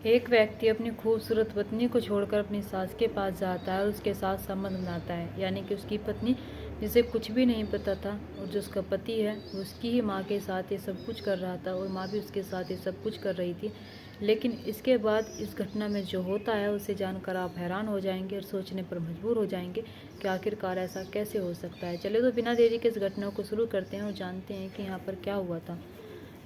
एक व्यक्ति अपनी खूबसूरत पत्नी को छोड़कर अपनी सास के पास जाता है और उसके साथ संबंध बनाता है, यानी कि उसकी पत्नी जिसे कुछ भी नहीं पता था और जो उसका पति है वो उसकी ही माँ के साथ ये सब कुछ कर रहा था और माँ भी उसके साथ ये सब कुछ कर रही थी। लेकिन इसके बाद इस घटना में जो होता है उसे जानकर आप हैरान हो जाएंगे और सोचने पर मजबूर हो जाएंगे कि आखिरकार ऐसा कैसे हो सकता है। चलिए तो बिना देरी के इस घटना को शुरू करते हैं और जानते हैं कि यहाँ पर क्या हुआ था।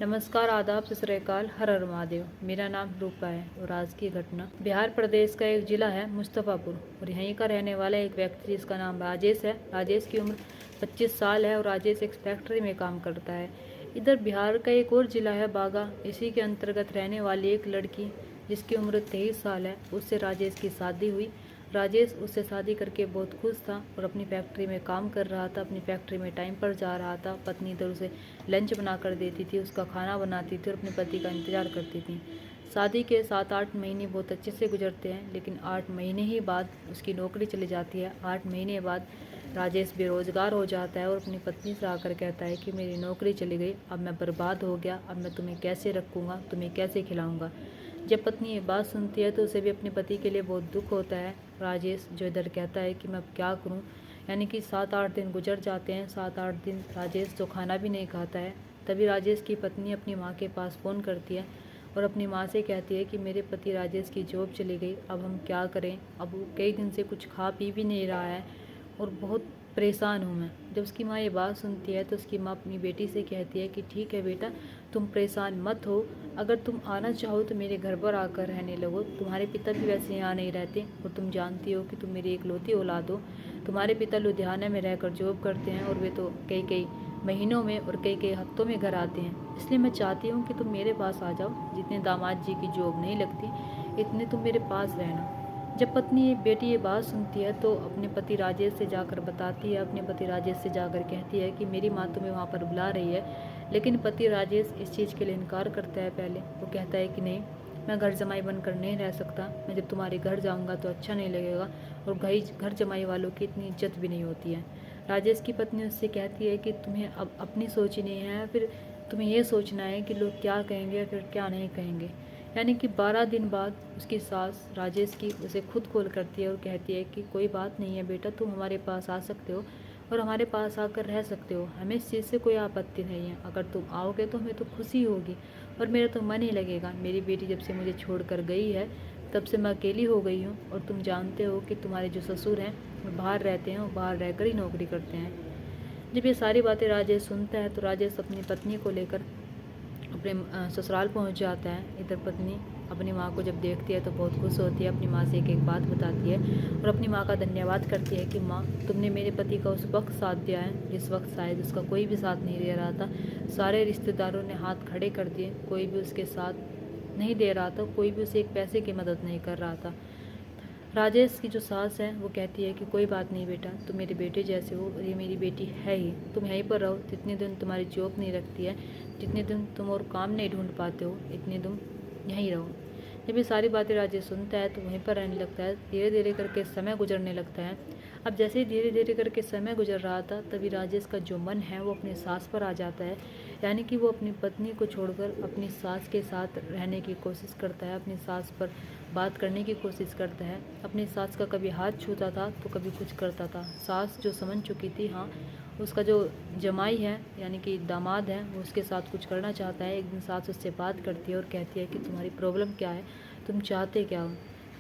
नमस्कार, आदाब, सत श्री अकाल, हर हर महादेव। मेरा नाम रूपा है और आज की घटना बिहार प्रदेश का एक जिला है मुस्तफ़ापुर और यहीं का रहने वाला एक व्यक्ति जिसका नाम राजेश है। राजेश की उम्र 25 साल है और राजेश एक फैक्ट्री में काम करता है। इधर बिहार का एक और जिला है बागा, इसी के अंतर्गत रहने वाली एक लड़की जिसकी उम्र 23 साल है, उससे राजेश की शादी हुई। राजेश उससे शादी करके बहुत खुश था और अपनी फैक्ट्री में काम कर रहा था, अपनी फैक्ट्री में टाइम पर जा रहा था। पत्नी इधर उसे लंच बना कर देती थी, उसका खाना बनाती थी और अपने पति का इंतजार करती थी। शादी के 7-8 महीने बहुत अच्छे से गुजरते हैं, लेकिन 8 महीने ही बाद उसकी नौकरी चली जाती है। 8 महीने बाद राजेश बेरोजगार हो जाता है और अपनी पत्नी से आकर कहता है कि मेरी नौकरी चली गई, अब मैं बर्बाद हो गया, अब मैं तुम्हें कैसे रखूँगा, तुम्हें कैसे खिलाऊँगा। जब पत्नी ये बात सुनती है तो उसे भी अपने पति के लिए बहुत दुख होता है। राजेश जो इधर कहता है कि मैं अब क्या करूं, यानी कि 7-8 दिन गुजर जाते हैं। 7-8 दिन राजेश जो खाना भी नहीं खाता है। तभी राजेश की पत्नी अपनी माँ के पास फ़ोन करती है और अपनी माँ से कहती है कि मेरे पति राजेश की जॉब चली गई, अब हम क्या करें। अब वो कई दिन से कुछ खा पी भी नहीं रहा है और बहुत परेशान हूँ मैं। जब उसकी माँ ये बात सुनती है तो उसकी माँ अपनी बेटी से कहती है कि ठीक है बेटा, तुम परेशान मत हो, अगर तुम आना चाहो तो मेरे घर पर आकर रहने लगो। तुम्हारे पिता भी वैसे यहाँ नहीं रहते और तुम जानती हो कि तुम मेरी इकलौती औलाद हो। तुम्हारे पिता लुधियाना में रहकर जॉब करते हैं और वे तो कई कई महीनों में और कई कई हफ्तों में घर आते हैं, इसलिए मैं चाहती हूँ कि तुम मेरे पास आ जाओ। जितने दामाद जी की जॉब नहीं लगती इतने तुम मेरे पास रहना। जब पत्नी बेटी ये बात सुनती है तो अपने पति राजेश से जाकर बताती है, अपने पति राजेश से जाकर कहती है कि मेरी माँ तुम्हें वहाँ पर बुला रही है। लेकिन पति राजेश इस चीज़ के लिए इनकार करता है। पहले वो कहता है कि नहीं, मैं घर जमाई बनकर नहीं रह सकता, मैं जब तुम्हारे घर जाऊँगा तो अच्छा नहीं लगेगा और घर जमाई वालों की इतनी इज्जत भी नहीं होती है। राजेश की पत्नी उससे कहती है कि तुम्हें अब अपनी सोचनी है, फिर तुम्हें ये सोचना है कि लोग क्या कहेंगे फिर क्या नहीं कहेंगे। यानी कि 12 दिन बाद उसकी सास राजेश की उसे खुद कॉल करती है और कहती है कि कोई बात नहीं है बेटा, तुम हमारे पास आ सकते हो और हमारे पास आकर रह सकते हो, हमें इस चीज़ से कोई आपत्ति नहीं है। अगर तुम आओगे तो हमें तो खुशी होगी और मेरा तो मन ही लगेगा। मेरी बेटी जब से मुझे छोड़ कर गई है तब से मैं अकेली हो गई हूँ और तुम जानते हो कि तुम्हारे जो ससुर हैं वो बाहर रहते हैं और बाहर रहकर ही नौकरी करते हैं। जब ये सारी बातें राजेश सुनता है तो राजेश अपनी पत्नी को लेकर अपने ससुराल पहुंच जाता है। इधर पत्नी अपनी माँ को जब देखती है तो बहुत खुश होती है, अपनी माँ से एक एक बात बताती है और अपनी माँ का धन्यवाद करती है कि माँ, तुमने मेरे पति का उस वक्त साथ दिया है जिस वक्त शायद उसका कोई भी साथ नहीं दे रहा था। सारे रिश्तेदारों ने हाथ खड़े कर दिए, कोई भी उसके साथ नहीं दे रहा था, कोई भी उसे एक पैसे की मदद नहीं कर रहा था। राजेश की जो सास है वो कहती है कि कोई बात नहीं बेटा, तुम मेरे बेटे जैसे हो और ये मेरी बेटी है ही, तुम यहीं पर रहो। जितने दिन तुम्हारी जॉब नहीं रखती है, जितने दिन तुम और काम नहीं ढूंढ पाते हो, इतने दिन यहीं रहो। जब ये सारी बातें राजेश सुनता है तो वहीं पर रहने लगता है। धीरे धीरे करके समय गुजरने लगता है। अब जैसे ही धीरे धीरे करके समय गुजर रहा था तभी राजेश का जो मन है वो अपनी सास पर आ जाता है, यानी कि वो अपनी पत्नी को छोड़कर अपनी सास के साथ रहने की कोशिश करता है, अपनी सास पर बात करने की कोशिश करता है। अपनी सास का कभी हाथ छूता था तो कभी कुछ करता था। सास जो समझ चुकी थी, हाँ, उसका जो जमाई है यानी कि दामाद है वो उसके साथ कुछ करना चाहता है। एक दिन सास उससे बात करती है और कहती है कि तुम्हारी प्रॉब्लम क्या है, तुम चाहते क्या हो।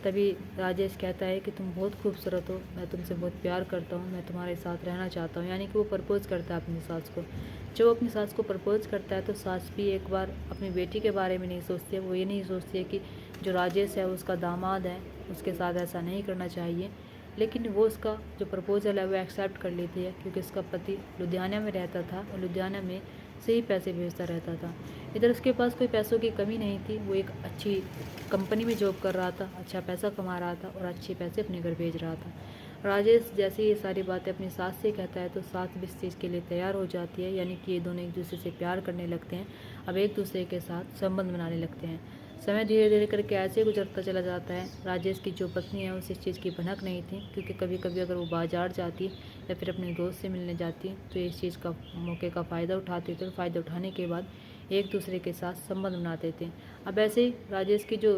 तभी राजेश कहता है कि तुम बहुत खूबसूरत हो, मैं तुमसे बहुत प्यार करता हूँ, मैं तुम्हारे साथ रहना चाहता हूँ। यानी कि वो प्रपोज़ करता है अपनी सास को। जब वो अपनी सास को प्रपोज़ करता है तो सास भी एक बार अपनी बेटी के बारे में नहीं सोचती है। वो ये नहीं सोचती है कि जो राजेश है उसका दामाद है, उसके साथ ऐसा नहीं करना चाहिए। लेकिन वो उसका जो प्रपोज़ल है वो एक्सेप्ट कर लेती है क्योंकि उसका पति लुधियाना में रहता था और लुधियाना में से ही पैसे भेजता रहता था। इधर उसके पास कोई पैसों की कमी नहीं थी, वो एक अच्छी कंपनी में जॉब कर रहा था, अच्छा पैसा कमा रहा था और अच्छे पैसे अपने घर भेज रहा था। राजेश जैसे ये सारी बातें अपनी सास से कहता है तो सास भी इस चीज़ के लिए तैयार हो जाती है, यानी कि ये दोनों एक दूसरे से प्यार करने लगते हैं, अब एक दूसरे के साथ संबंध बनाने लगते हैं। समय धीरे धीरे करके ऐसे गुजरता चला जाता है। राजेश की जो पत्नी है उसे इस चीज़ की भनक नहीं थी क्योंकि कभी कभी अगर वो बाजार जाती या फिर अपने दोस्त से मिलने जाती तो इस चीज़ का मौके का फ़ायदा उठाते थे और फ़ायदा उठाने के बाद एक दूसरे के साथ संबंध बनाते थे। अब ऐसे ही राजेश की जो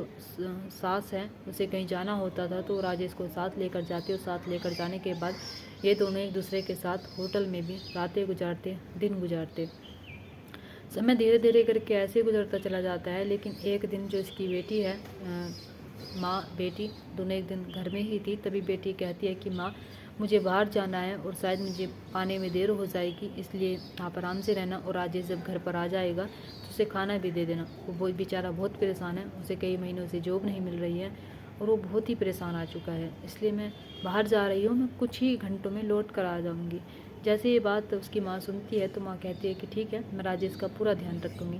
सास है उसे कहीं जाना होता था तो वो राजेश को साथ लेकर जाती और साथ लेकर जाने के बाद ये दोनों एक दूसरे के साथ होटल में भी रातें गुजारते, दिन गुजारते। समय धीरे धीरे करके ऐसे गुजरता चला जाता है। लेकिन एक दिन जो इसकी बेटी है, माँ बेटी दोनों एक दिन घर में ही थी, तभी बेटी कहती है कि माँ मुझे बाहर जाना है और शायद मुझे आने में देर हो जाएगी, इसलिए आप आराम से रहना और राजेश जब घर पर आ जाएगा तो उसे खाना भी दे देना। वो बेचारा बहुत परेशान है, उसे कई महीनों से जॉब नहीं मिल रही है और वो बहुत ही परेशान आ चुका है, इसलिए मैं बाहर जा रही हूँ, मैं कुछ ही घंटों में लौट कर आ जाऊँगी। जैसे ये बात उसकी माँ सुनती है तो माँ कहती है कि ठीक है, मैं राजेश का पूरा ध्यान रखूँगी।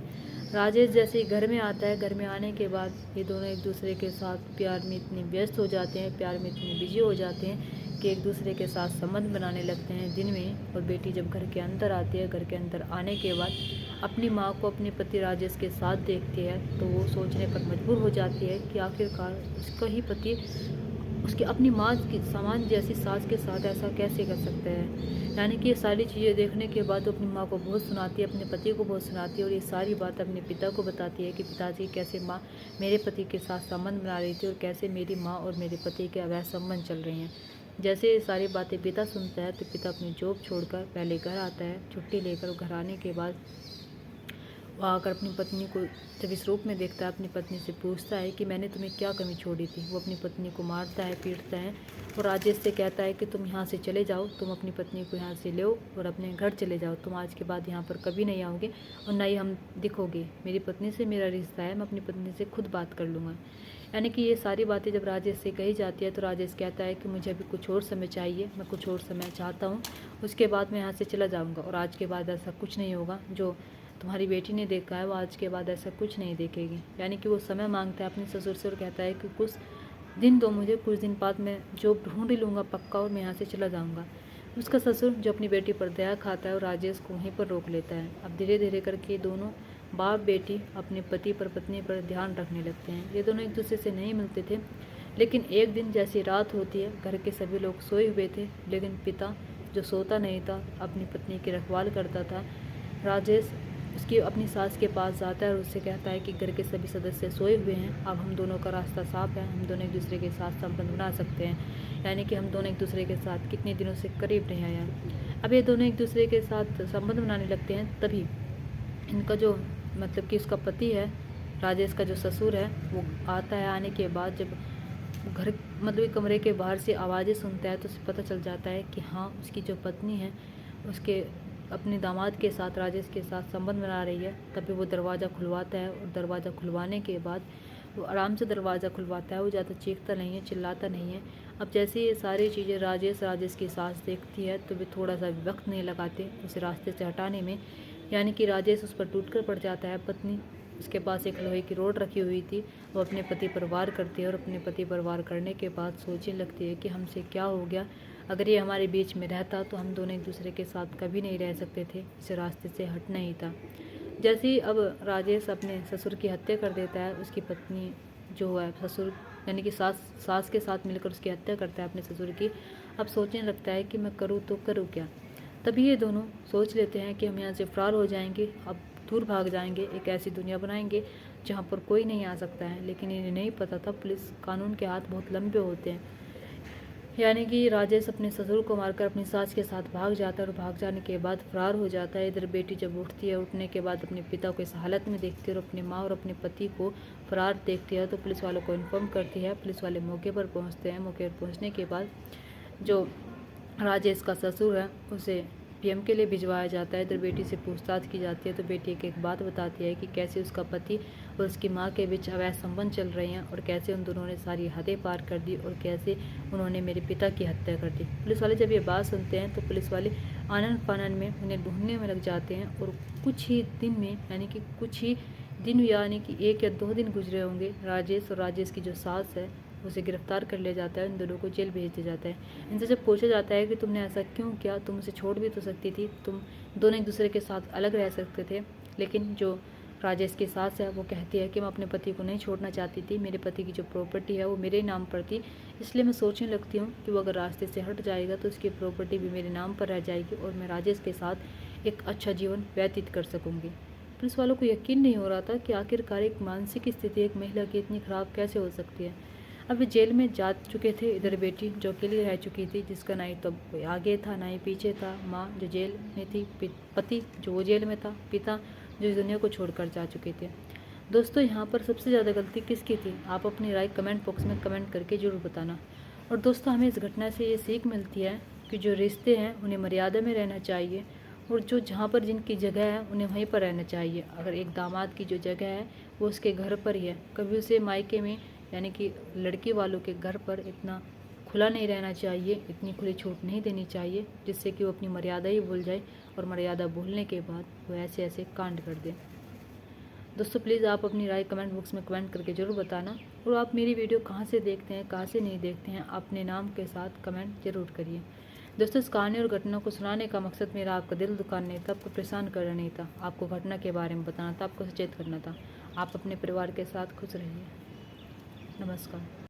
राजेश जैसे ही घर में आता है, घर में आने के बाद ये दोनों एक दूसरे के साथ प्यार में इतने व्यस्त हो जाते हैं, प्यार में इतने बिजी हो जाते हैं कि एक दूसरे के साथ संबंध बनाने लगते हैं दिन में। और बेटी जब घर के अंदर आती है, घर के अंदर आने के बाद अपनी माँ को अपने पति राजेश के साथ देखती है तो वो सोचने पर मजबूर हो जाती है कि आखिरकार उसका ही पति उसकी अपनी माँ की समान जैसी सास के साथ ऐसा कैसे कर सकते हैं। यानी कि ये सारी चीज़ें देखने के बाद वो अपनी माँ को बहुत सुनाती है, अपने पति को बहुत सुनाती है और ये सारी बात अपने पिता को बताती है कि पिताजी कैसे माँ मेरे पति के साथ संबंध बना रही थी और कैसे मेरी माँ और मेरे पति के अवैध संबंध चल रहे हैं। जैसे ये सारी बातें पिता सुनता है तो पिता अपनी जॉब छोड़कर पहले घर आता है, छुट्टी लेकर। घर आने के बाद वो आकर अपनी पत्नी को जब इस रूप में देखता है, अपनी पत्नी से पूछता है कि मैंने तुम्हें क्या कमी छोड़ी थी। वो अपनी पत्नी को मारता है, पीटता है और राजेश से कहता है कि तुम यहाँ से चले जाओ, तुम अपनी पत्नी को यहाँ से लो और अपने घर चले जाओ, तुम आज के बाद यहाँ पर कभी नहीं आओगे और ना ही हम दिखोगे। मेरी पत्नी से मेरा रिश्ता है, मैं अपनी पत्नी से खुद बात कर लूँगा। यानी कि ये सारी बातें जब राजेश से कही जाती है तो राजेश कहता है कि मुझे अभी कुछ और समय चाहिए, मैं कुछ और समय चाहता हूँ, उसके बाद मैं यहाँ से चला जाऊँगा और आज के बाद ऐसा कुछ नहीं होगा जो तुम्हारी बेटी ने देखा है, वो आज के बाद ऐसा कुछ नहीं देखेगी। यानी कि वो समय मांगता है अपने ससुर से और कहता है कि कुछ दिन दो मुझे, कुछ दिन बाद मैं जॉब ढूंढ लूँगा पक्का और मैं यहाँ से चला जाऊँगा। उसका ससुर जो अपनी बेटी पर दया खाता है और राजेश को वहीं पर रोक लेता है। अब धीरे धीरे करके दोनों बाप बेटी अपने पति पर पत्नी पर ध्यान रखने लगते हैं। ये दोनों एक दूसरे से नहीं मिलते थे, लेकिन एक दिन जैसी रात होती है, घर के सभी लोग सोए हुए थे, लेकिन पिता जो सोता नहीं था, अपनी पत्नी की रखवाल करता था। राजेश उसकी अपनी सास के पास जाता है और उससे कहता है कि घर के सभी सदस्य सोए हुए हैं, अब हम दोनों का रास्ता साफ है, हम दोनों एक दूसरे के साथ संबंध बना सकते हैं। यानी कि हम दोनों एक दूसरे के साथ कितने दिनों से करीब नहीं आए हैं। अब ये दोनों एक दूसरे के साथ संबंध बनाने लगते हैं, तभी इनका जो मतलब कि उसका पति है, राजेश का जो ससुर है, वो आता है। आने के बाद जब घर मतलब कमरे के बाहर से आवाज़ें सुनता है तो उसे पता चल जाता है कि हाँ, उसकी जो पत्नी है उसके अपने दामाद के साथ, राजेश के साथ संबंध बना रही है। तभी वो दरवाज़ा खुलवाता है और दरवाज़ा खुलवाने के बाद वो आराम से दरवाज़ा खुलवाता है, वो ज़्यादा चीखता नहीं है, चिल्लाता नहीं है। अब जैसे ये सारी चीज़ें राजेश की सास देखती है तो वे थोड़ा सा भी वक्त नहीं लगाते उसे रास्ते से हटाने में। यानी कि राजेश उस पर टूटकर पड़ जाता है। पत्नी उसके पास एक लोहे की रोड रखी हुई थी, वो अपने पति पर वार करती है और अपने पति पर वार करने के बाद सोचने लगती है कि हमसे क्या हो गया, अगर ये हमारे बीच में रहता तो हम दोनों एक दूसरे के साथ कभी नहीं रह सकते थे, इस रास्ते से हटना ही था। जैसे ही अब राजेश अपने ससुर की हत्या कर देता है, उसकी पत्नी जो है ससुर यानी कि सास के साथ मिलकर उसकी हत्या करता है अपने ससुर की। अब सोचने लगता है कि मैं करूँ तो करूँ क्या। तभी ये दोनों सोच लेते हैं कि हम यहाँ से फरार हो जाएंगे, अब दूर भाग जाएंगे, एक ऐसी दुनिया बनाएंगे जहाँ पर कोई नहीं आ सकता है। लेकिन इन्हें नहीं पता था पुलिस कानून के हाथ बहुत लंबे होते हैं। यानी कि राजेश अपने ससुर को मारकर अपनी सास के साथ भाग जाता है और भाग जाने के बाद फरार हो जाता है। इधर बेटी जब उठती है, उठने के बाद अपने पिता को इस हालत में देखती है और अपनी माँ और अपने पति को फरार देखती है तो पुलिस वालों को इन्फॉर्म करती है। पुलिस वाले मौके पर पहुँचते हैं। मौके पर पहुँचने के बाद जो राजेश का ससुर है उसे पीएम के लिए भिजवाया जाता है। इधर बेटी से पूछताछ की जाती है तो बेटी एक बात बताती है कि कैसे उसका पति और उसकी माँ के बीच अवैध संबंध चल रहे हैं और कैसे उन दोनों ने सारी हदें पार कर दी और कैसे उन्होंने मेरे पिता की हत्या कर दी। पुलिस वाले जब ये बात सुनते हैं तो पुलिस वाले आनन फानन में उन्हें ढूंढने में लग जाते हैं और कुछ ही दिन में यानी कि कुछ ही दिन यानी कि 1 या 2 दिन गुजरे होंगे, राजेश और राजेश की जो सास है उसे गिरफ्तार कर लिया जाता है। इन दोनों को जेल भेज दिया जाता है। इनसे जब पूछा जाता है कि तुमने ऐसा क्यों किया, तुम उसे छोड़ भी तो सकती थी, तुम दोनों एक दूसरे के साथ अलग रह सकते थे। लेकिन जो राजेश की सास है वो कहती है कि मैं अपने पति को नहीं छोड़ना चाहती थी, मेरे पति की जो प्रॉपर्टी है वो मेरे नाम पर थी, इसलिए मैं सोचने लगती हूँ कि वो अगर रास्ते से हट जाएगा तो उसकी प्रॉपर्टी भी मेरे नाम पर रह जाएगी और मैं राजेश के साथ एक अच्छा जीवन व्यतीत कर सकूँगी। पुलिस वालों को यकीन नहीं हो रहा था कि आखिरकार एक मानसिक स्थिति एक महिला की इतनी ख़राब कैसे हो सकती है। अब वे जेल में जा चुके थे, इधर बेटी जो अकेली रह चुकी थी, जिसका ना ही तो आगे था ना ही पीछे था, माँ जो जेल में थी, पति जो वो जेल में था, पिता जो इस दुनिया को छोड़कर जा चुके थे। दोस्तों, यहाँ पर सबसे ज़्यादा गलती किसकी थी? आप अपनी राय कमेंट बॉक्स में कमेंट करके ज़रूर बताना। और दोस्तों, हमें इस घटना से ये सीख मिलती है कि जो रिश्ते हैं उन्हें मर्यादा में रहना चाहिए, और जो जहाँ पर जिनकी जगह है उन्हें वहीं पर रहना चाहिए। अगर एक दामाद की जो जगह है वो उसके घर पर ही है, कभी उसे मायके में यानी कि लड़की वालों के घर पर इतना खुला नहीं रहना चाहिए, इतनी खुली छूट नहीं देनी चाहिए जिससे कि वो अपनी मर्यादा ही भूल जाए और मर्यादा भूलने के बाद वो ऐसे ऐसे कांड कर दे। दोस्तों, प्लीज़ आप अपनी राय कमेंट बॉक्स में कमेंट करके ज़रूर बताना, और आप मेरी वीडियो कहाँ से देखते हैं, कहाँ से नहीं देखते हैं, अपने नाम के साथ कमेंट ज़रूर करिए। दोस्तों, इस कहानी और घटना को सुनाने का मकसद मेरा आपका दिल दुखाना नहीं था, आपको परेशान करना नहीं था, आपको घटना के बारे में बताना था, आपको सचेत करना था। आप अपने परिवार के साथ खुश रहिए। नमस्कार।